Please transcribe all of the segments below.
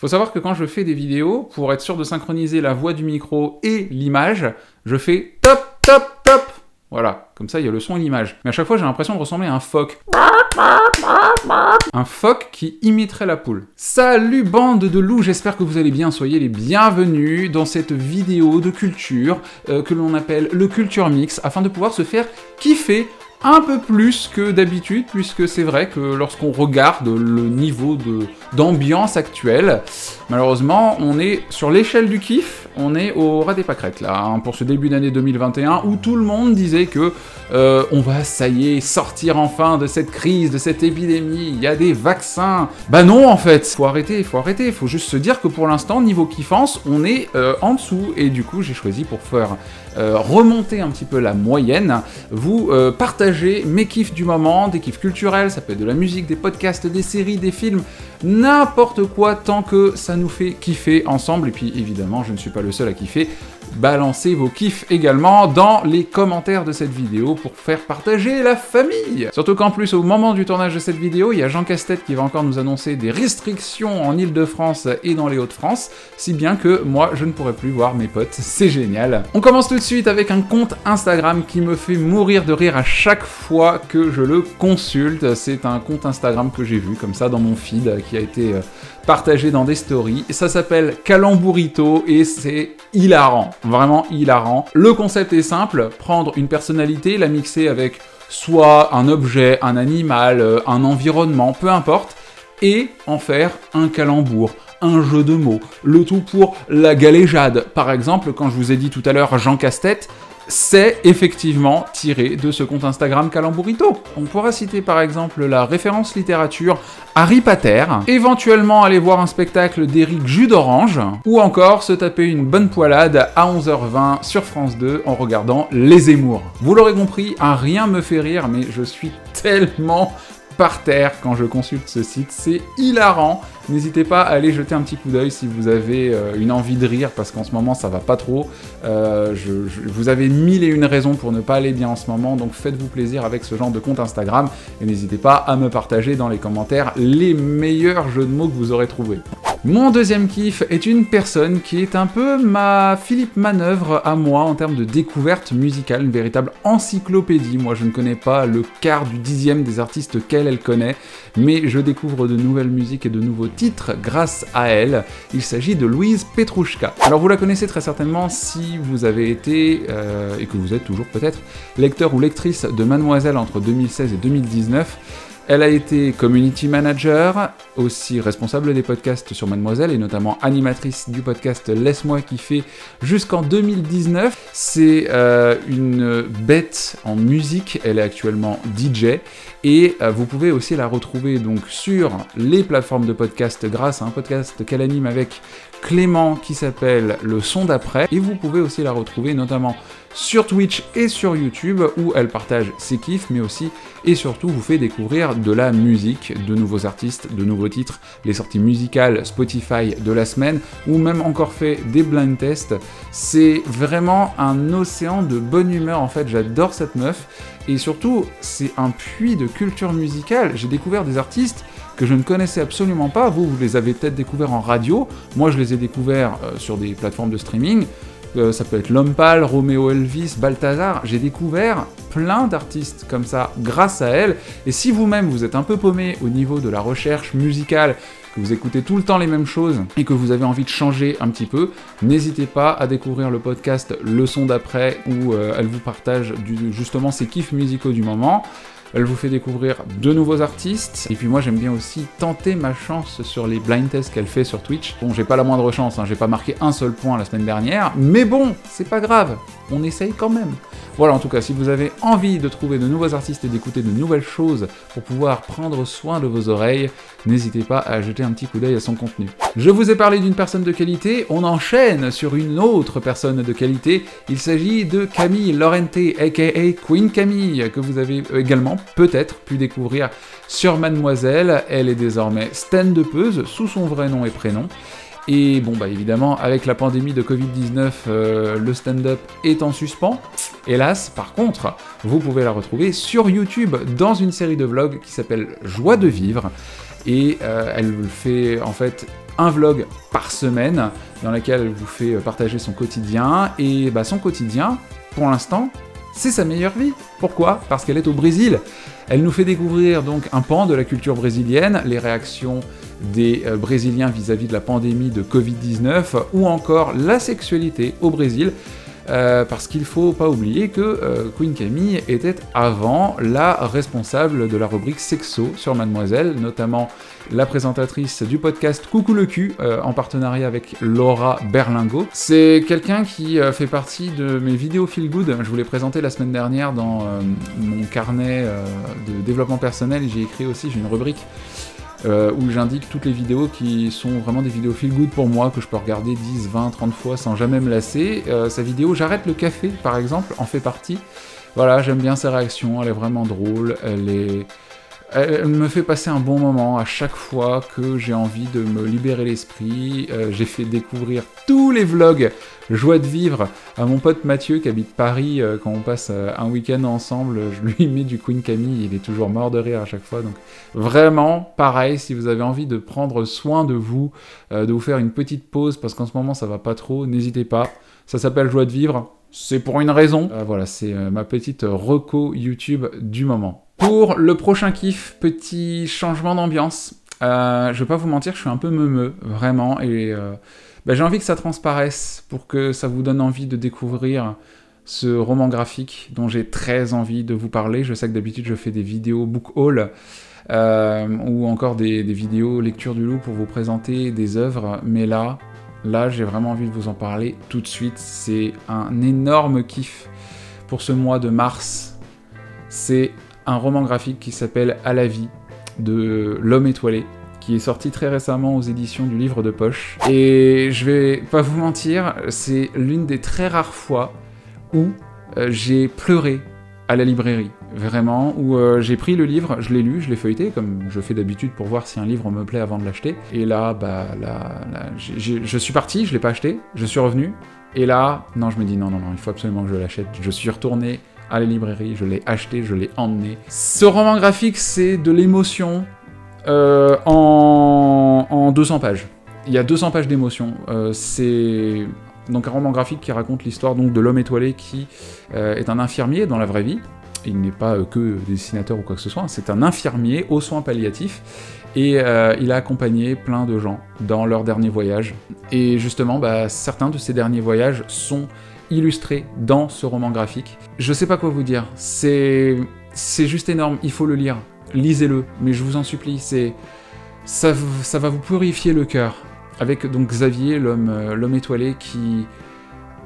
Faut savoir que quand je fais des vidéos, pour être sûr de synchroniser la voix du micro et l'image, je fais top, top, top. Voilà, comme ça il y a le son et l'image. Mais à chaque fois j'ai l'impression de ressembler à un phoque. Un phoque qui imiterait la poule. Salut bande de loups, j'espère que vous allez bien, soyez les bienvenus dans cette vidéo de culture que l'on appelle le Culture Mix, afin de pouvoir se faire kiffer un peu plus que d'habitude, puisque c'est vrai que lorsqu'on regarde le niveau d'ambiance actuelle, malheureusement, on est sur l'échelle du kiff, on est au ras des pâquerettes là, hein, pour ce début d'année 2021, où tout le monde disait que on va, ça y est, sortir enfin de cette crise, de cette épidémie, il y a des vaccins. Bah non, en fait, faut arrêter, faut juste se dire que pour l'instant, niveau kiffance, on est en dessous, et du coup, j'ai choisi pour faire remonter un petit peu la moyenne, vous partager mes kiffs du moment, des kiffs culturels, ça peut être de la musique, des podcasts, des séries, des films, n'importe quoi tant que ça nous fait kiffer ensemble. Et puis évidemment, je ne suis pas le seul à kiffer, balancez vos kiffs également dans les commentaires de cette vidéo pour faire partager la famille. Surtout qu'en plus, au moment du tournage de cette vidéo, il y a Jean Castex qui va encore nous annoncer des restrictions en Ile-de-France et dans les Hauts-de-France, si bien que moi, je ne pourrai plus voir mes potes. C'est génial. On commence tout de suite avec un compte Instagram qui me fait mourir de rire à chaque fois que je le consulte. C'est un compte Instagram que j'ai vu comme ça dans mon feed, qui a été partagé dans des stories. Ça s'appelle Calambourito et c'est hilarant, vraiment hilarant. Le concept est simple, prendre une personnalité, la mixer avec soit un objet, un animal, un environnement, peu importe, et en faire un calembour, un jeu de mots, le tout pour la galéjade. Par exemple, quand je vous ai dit tout à l'heure Jean Castex, c'est effectivement tiré de ce compte Instagram Calambourito. On pourra citer par exemple la référence littérature Harry Potter, éventuellement aller voir un spectacle d'Éric Jus d'Orange, ou encore se taper une bonne poilade à 11h20 sur France 2 en regardant Les Zemmour. Vous l'aurez compris, rien me fait rire, mais je suis tellement par terre quand je consulte ce site, c'est hilarant. N'hésitez pas à aller jeter un petit coup d'œil si vous avez une envie de rire, parce qu'en ce moment ça va pas trop. Vous avez mille et une raisons pour ne pas aller bien en ce moment, donc faites-vous plaisir avec ce genre de compte Instagram, et n'hésitez pas à me partager dans les commentaires les meilleurs jeux de mots que vous aurez trouvés. Mon deuxième kiff est une personne qui est un peu ma Philippe Manœuvre à moi en termes de découverte musicale, une véritable encyclopédie. Moi je ne connais pas le quart du dixième des artistes qu'elle connaît, mais je découvre de nouvelles musiques et de nouveaux titres grâce à elle. Il s'agit de Louise Petrouchka. Alors vous la connaissez très certainement si vous avez été, et que vous êtes toujours peut-être, lecteur ou lectrice de Mademoiselle entre 2016 et 2019. Elle a été community manager, aussi responsable des podcasts sur Mademoiselle, et notamment animatrice du podcast Laisse-moi kiffer jusqu'en 2019. C'est une bête en musique, elle est actuellement DJ, et vous pouvez aussi la retrouver donc sur les plateformes de podcast grâce à un podcast qu'elle anime avec Clément qui s'appelle Le Son d'Après, et vous pouvez aussi la retrouver notamment sur Twitch et sur YouTube où elle partage ses kiffs, mais aussi et surtout vous fait découvrir de la musique, de nouveaux artistes, de nouveaux titres, les sorties musicales Spotify de la semaine, ou même encore fait des blind tests. C'est vraiment un océan de bonne humeur en fait, j'adore cette meuf, et surtout c'est un puits de culture musicale. J'ai découvert des artistes que je ne connaissais absolument pas, vous les avez peut-être découverts en radio, moi je les ai découverts sur des plateformes de streaming. Ça peut être L'Homme Pâle, Roméo Elvis, Balthazar, j'ai découvert plein d'artistes comme ça grâce à elle, et si vous-même vous êtes un peu paumé au niveau de la recherche musicale, que vous écoutez tout le temps les mêmes choses, et que vous avez envie de changer un petit peu, n'hésitez pas à découvrir le podcast Le Son d'Après, où elle vous partage justement ses kiffs musicaux du moment. Elle vous fait découvrir de nouveaux artistes, et puis moi j'aime bien aussi tenter ma chance sur les blind tests qu'elle fait sur Twitch. Bon, j'ai pas la moindre chance, hein, j'ai pas marqué un seul point la semaine dernière, mais bon, c'est pas grave, on essaye quand même. Voilà, en tout cas, si vous avez envie de trouver de nouveaux artistes et d'écouter de nouvelles choses pour pouvoir prendre soin de vos oreilles, n'hésitez pas à jeter un petit coup d'œil à son contenu. Je vous ai parlé d'une personne de qualité, on enchaîne sur une autre personne de qualité. Il s'agit de Camille Lorente, aka Queen Camille, que vous avez également peut-être pu découvrir sur Mademoiselle. Elle est désormais stand-upeuse sous son vrai nom et prénom. Et bon, bah évidemment, avec la pandémie de Covid-19, le stand-up est en suspens. Hélas, par contre, vous pouvez la retrouver sur YouTube dans une série de vlogs qui s'appelle Joie de vivre. et elle fait en fait un vlog par semaine dans lequel elle vous fait partager son quotidien, et bah, son quotidien, pour l'instant, c'est sa meilleure vie. Pourquoi? Parce qu'elle est au Brésil. Elle nous fait découvrir donc un pan de la culture brésilienne, les réactions des Brésiliens vis-à-vis de la pandémie de Covid-19, ou encore la sexualité au Brésil, parce qu'il faut pas oublier que Queen Camille était avant la responsable de la rubrique Sexo sur Mademoiselle, notamment la présentatrice du podcast Coucou le cul, en partenariat avec Laura Berlingo. C'est quelqu'un qui fait partie de mes vidéos Feel Good. Je vous l'ai présenté la semaine dernière dans mon carnet de développement personnel. J'ai écrit aussi, j'ai une rubrique où j'indique toutes les vidéos qui sont vraiment des vidéos feel good pour moi, que je peux regarder 10, 20, 30 fois sans jamais me lasser. Sa vidéo J'arrête le café, par exemple, en fait partie. Voilà, j'aime bien ses réactions, elle est vraiment drôle, elle me fait passer un bon moment à chaque fois que j'ai envie de me libérer l'esprit. J'ai fait découvrir tous les vlogs Joie de vivre à mon pote Mathieu qui habite Paris. Quand on passe un week-end ensemble, je lui mets du Queen Camille, il est toujours mort de rire à chaque fois. Donc vraiment, pareil, si vous avez envie de prendre soin de vous faire une petite pause, parce qu'en ce moment ça va pas trop, n'hésitez pas. Ça s'appelle Joie de vivre, c'est pour une raison. Voilà, c'est ma petite reco YouTube du moment. Pour le prochain kiff, petit changement d'ambiance. Je vais pas vous mentir, je suis un peu meumeux, vraiment, et j'ai envie que ça transparaisse pour que ça vous donne envie de découvrir ce roman graphique dont j'ai très envie de vous parler. Je sais que d'habitude je fais des vidéos book haul ou encore des vidéos lecture du loup pour vous présenter des œuvres, mais là j'ai vraiment envie de vous en parler tout de suite. C'est un énorme kiff pour ce mois de mars. C'est un roman graphique qui s'appelle À la vie, de L'Homme étoilé, qui est sorti très récemment aux éditions du Livre de Poche. Et je vais pas vous mentir, c'est l'une des très rares fois où j'ai pleuré à la librairie, vraiment, où j'ai pris le livre, je l'ai lu, je l'ai feuilleté, comme je fais d'habitude pour voir si un livre me plaît avant de l'acheter. Et là, je suis parti, je l'ai pas acheté, je suis revenu, et là, non, je me dis non, il faut absolument que je l'achète. Je suis retourné à la librairie, je l'ai acheté, je l'ai emmené. Ce roman graphique, c'est de l'émotion en 200 pages. Il y a 200 pages d'émotion. C'est donc un roman graphique qui raconte l'histoire donc de l'homme étoilé qui est un infirmier dans la vraie vie. Il n'est pas que dessinateur ou quoi que ce soit, c'est un infirmier aux soins palliatifs, et il a accompagné plein de gens dans leur dernier voyage. Et justement, certains de ces derniers voyages sont illustré dans ce roman graphique. Je sais pas quoi vous dire, c'est juste énorme, il faut le lire, lisez-le, mais je vous en supplie, ça va vous purifier le cœur, avec donc Xavier, l'homme étoilé, qui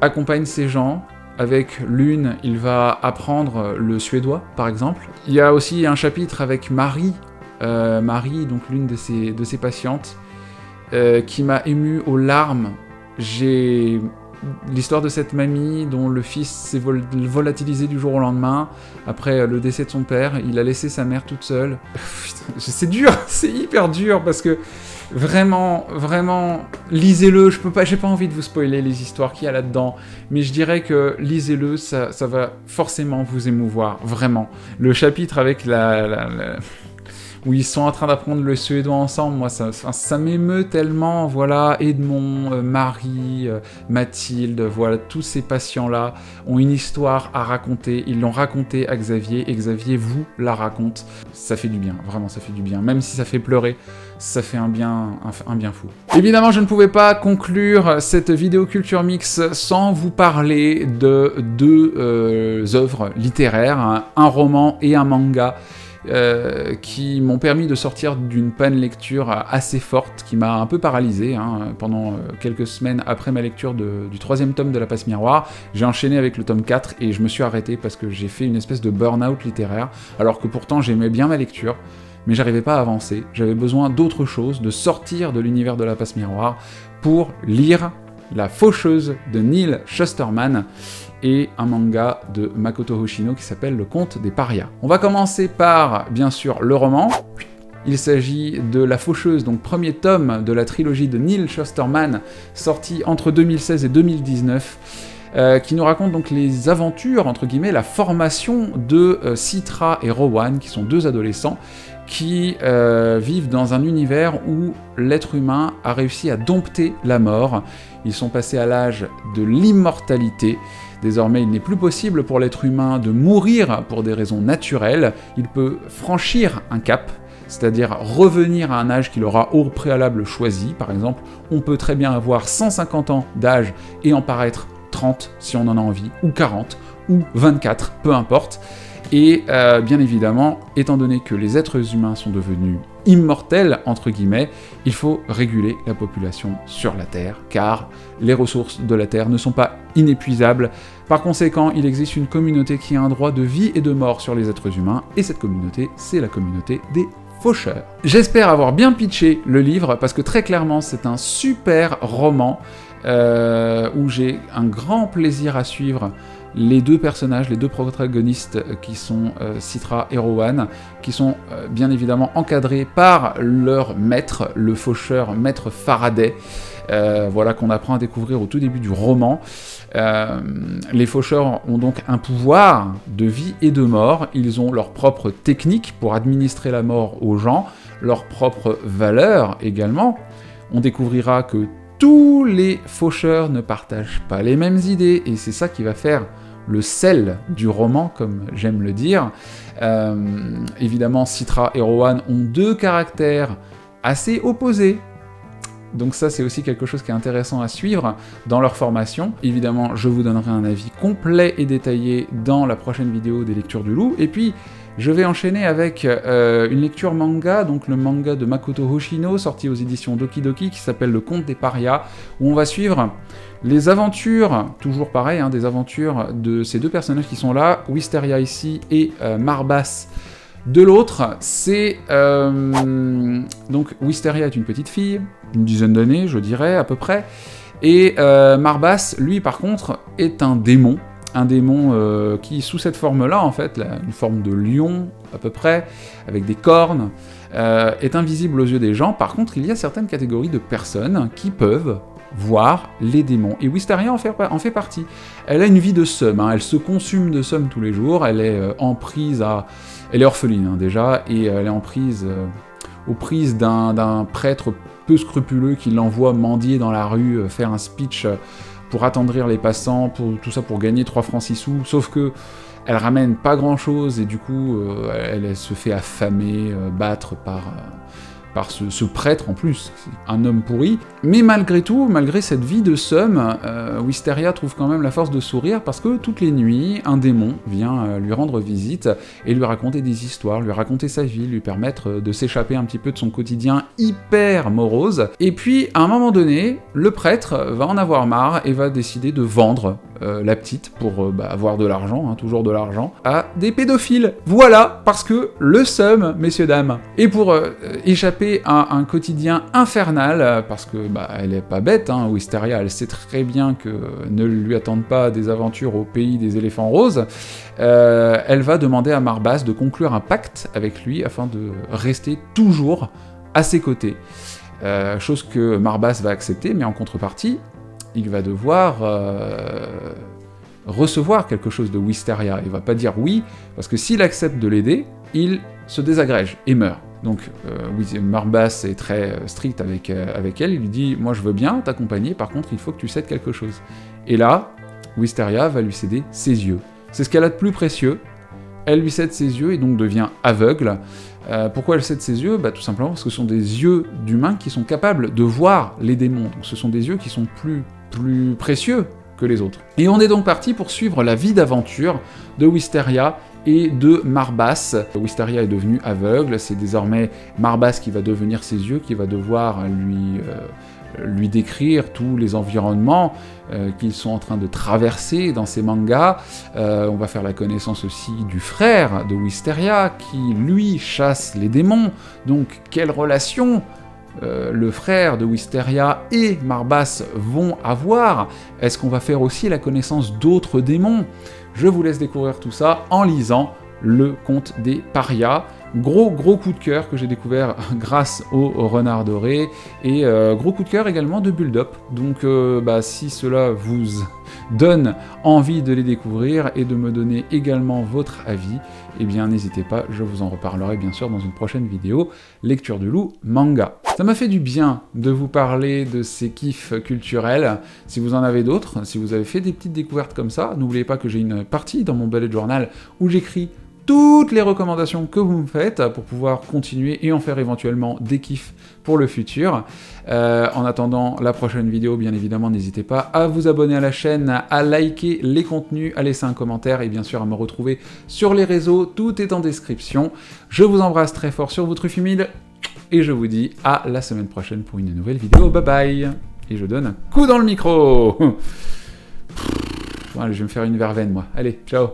accompagne ces gens. Avec l'une, il va apprendre le suédois, par exemple. Il y a aussi un chapitre avec Marie, donc l'une de ses patientes, qui m'a ému aux larmes. J'ai l'histoire de cette mamie dont le fils s'est volatilisé du jour au lendemain, après le décès de son père, il a laissé sa mère toute seule. Putain, c'est dur, c'est hyper dur, parce que vraiment, lisez-le, j'ai pas envie de vous spoiler les histoires qu'il y a là-dedans, mais je dirais que lisez-le, ça va forcément vous émouvoir, vraiment. Le chapitre avec où ils sont en train d'apprendre le suédois ensemble, moi ça m'émeut tellement, voilà. Edmond, Marie, Mathilde, voilà, tous ces patients-là ont une histoire à raconter, ils l'ont raconté à Xavier, et Xavier vous la raconte. Ça fait du bien, vraiment ça fait du bien, même si ça fait pleurer, ça fait un bien fou. Évidemment, je ne pouvais pas conclure cette vidéo Culture Mix sans vous parler de deux œuvres littéraires, hein, un roman et un manga, qui m'ont permis de sortir d'une panne lecture assez forte, qui m'a un peu paralysé pendant quelques semaines après ma lecture du 3e tome de La Passe Miroir. J'ai enchaîné avec le tome 4 et je me suis arrêté parce que j'ai fait une espèce de burn-out littéraire, alors que pourtant j'aimais bien ma lecture, mais j'arrivais pas à avancer. J'avais besoin d'autre chose, de sortir de l'univers de La Passe Miroir pour lire La Faucheuse de Neil Shusterman, et un manga de Makoto Hoshino qui s'appelle Le Conte des Parias. On va commencer par, bien sûr, le roman. Il s'agit de La Faucheuse, donc premier tome de la trilogie de Neil Shusterman, sorti entre 2016 et 2019, qui nous raconte donc les aventures, entre guillemets, la formation de Citra et Rowan, qui sont deux adolescents, qui vivent dans un univers où l'être humain a réussi à dompter la mort. Ils sont passés à l'âge de l'immortalité. Désormais, il n'est plus possible pour l'être humain de mourir pour des raisons naturelles. Il peut franchir un cap, c'est-à-dire revenir à un âge qu'il aura au préalable choisi. Par exemple, on peut très bien avoir 150 ans d'âge et en paraître 30 si on en a envie, ou 40, ou 24, peu importe. Et bien évidemment, étant donné que les êtres humains sont devenus immortels, entre guillemets, il faut réguler la population sur la Terre, car les ressources de la Terre ne sont pas inépuisables. Par conséquent, il existe une communauté qui a un droit de vie et de mort sur les êtres humains, et cette communauté, c'est la communauté des faucheurs. J'espère avoir bien pitché le livre, parce que très clairement, c'est un super roman où j'ai un grand plaisir à suivre les deux personnages, les deux protagonistes qui sont Citra et Rowan, qui sont bien évidemment encadrés par leur maître, le faucheur maître Faraday, voilà, qu'on apprend à découvrir au tout début du roman. Les faucheurs ont donc un pouvoir de vie et de mort, ils ont leur propre technique pour administrer la mort aux gens, leur propre valeur également. On découvrira que tous les faucheurs ne partagent pas les mêmes idées, et c'est ça qui va faire le sel du roman, comme j'aime le dire. Évidemment, Citra et Rowan ont deux caractères assez opposés, donc ça c'est aussi quelque chose qui est intéressant à suivre dans leur formation. Évidemment, je vous donnerai un avis complet et détaillé dans la prochaine vidéo des lectures du loup, et puis je vais enchaîner avec une lecture manga, donc le manga de Makoto Hoshino, sorti aux éditions Doki Doki, qui s'appelle Le Conte des Parias, où on va suivre les aventures, toujours pareil, hein, des aventures de ces deux personnages qui sont là, Wisteria ici et Marbas de l'autre. C'est donc Wisteria est une petite fille, une dizaine d'années, je dirais à peu près, et Marbas, lui par contre, est un démon qui, sous cette forme-là, en fait, une forme de lion, à peu près, avec des cornes, est invisible aux yeux des gens. Par contre, il y a certaines catégories de personnes qui peuvent voir les démons. Et Wisteria en fait partie. Elle a une vie de somme, hein, elle se consume de somme tous les jours, elle est en prise à... Elle est orpheline, hein, déjà, et elle est en prise... aux prises d'un prêtre peu scrupuleux qui l'envoie mendier dans la rue, faire un speech... pour attendrir les passants, tout ça pour gagner 3 francs 6 sous, sauf que elle ramène pas grand chose, et du coup, elle se fait affamer, battre par ce prêtre en plus, un homme pourri. Mais malgré tout, malgré cette vie de somme, Wisteria trouve quand même la force de sourire, parce que toutes les nuits, un démon vient lui rendre visite, et lui raconter des histoires, lui raconter sa vie, lui permettre de s'échapper un petit peu de son quotidien hyper morose. Et puis, à un moment donné, le prêtre va en avoir marre, et va décider de vendre la petite, pour avoir de l'argent, hein, toujours de l'argent, à des pédophiles. Voilà, parce que le seum, messieurs dames. Et pour échapper à un quotidien infernal, parce que elle est pas bête, hein, Wisteria, elle sait très bien que ne lui attendent pas des aventures au pays des éléphants roses, elle va demander à Marbas de conclure un pacte avec lui afin de rester toujours à ses côtés. Chose que Marbas va accepter, mais en contrepartie, il va devoir recevoir quelque chose de Wisteria. Il va pas dire oui, parce que s'il accepte de l'aider, il se désagrège et meurt. Donc Marbas est très strict avec elle, il lui dit « Moi je veux bien t'accompagner, par contre il faut que tu cèdes quelque chose. » Et là, Wisteria va lui céder ses yeux. C'est ce qu'elle a de plus précieux. Elle lui cède ses yeux et donc devient aveugle. Pourquoi elle cède ses yeux? Tout simplement parce que ce sont des yeux d'humains qui sont capables de voir les démons. Donc ce sont des yeux qui sont plus précieux que les autres. Et on est donc parti pour suivre la vie d'aventure de Wisteria et de Marbas. Wisteria est devenue aveugle, c'est désormais Marbas qui va devenir ses yeux, qui va devoir lui décrire tous les environnements qu'ils sont en train de traverser dans ces mangas. On va faire la connaissance aussi du frère de Wisteria, qui lui chasse les démons. Donc quelle relation le frère de Wisteria et Marbas vont avoir? Est-ce qu'on va faire aussi la connaissance d'autres démons? Je vous laisse découvrir tout ça en lisant Le Conte des Parias. Gros coup de cœur que j'ai découvert grâce au Renard Doré, et gros coup de cœur également de Build Up. Donc si cela vous donne envie de les découvrir et de me donner également votre avis, eh bien n'hésitez pas, je vous en reparlerai bien sûr dans une prochaine vidéo, Lecture de loup manga. Ça m'a fait du bien de vous parler de ces kiffs culturels. Si vous en avez d'autres, si vous avez fait des petites découvertes comme ça, n'oubliez pas que j'ai une partie dans mon bullet journal où j'écris toutes les recommandations que vous me faites pour pouvoir continuer et en faire éventuellement des kiffs pour le futur. En attendant la prochaine vidéo, bien évidemment, n'hésitez pas à vous abonner à la chaîne, à liker les contenus, à laisser un commentaire et bien sûr à me retrouver sur les réseaux, tout est en description. Je vous embrasse très fort sur votre Trufumide et je vous dis à la semaine prochaine pour une nouvelle vidéo. Bye bye. Et je donne un coup dans le micro. Bon, allez, je vais me faire une verveine moi. Allez, ciao.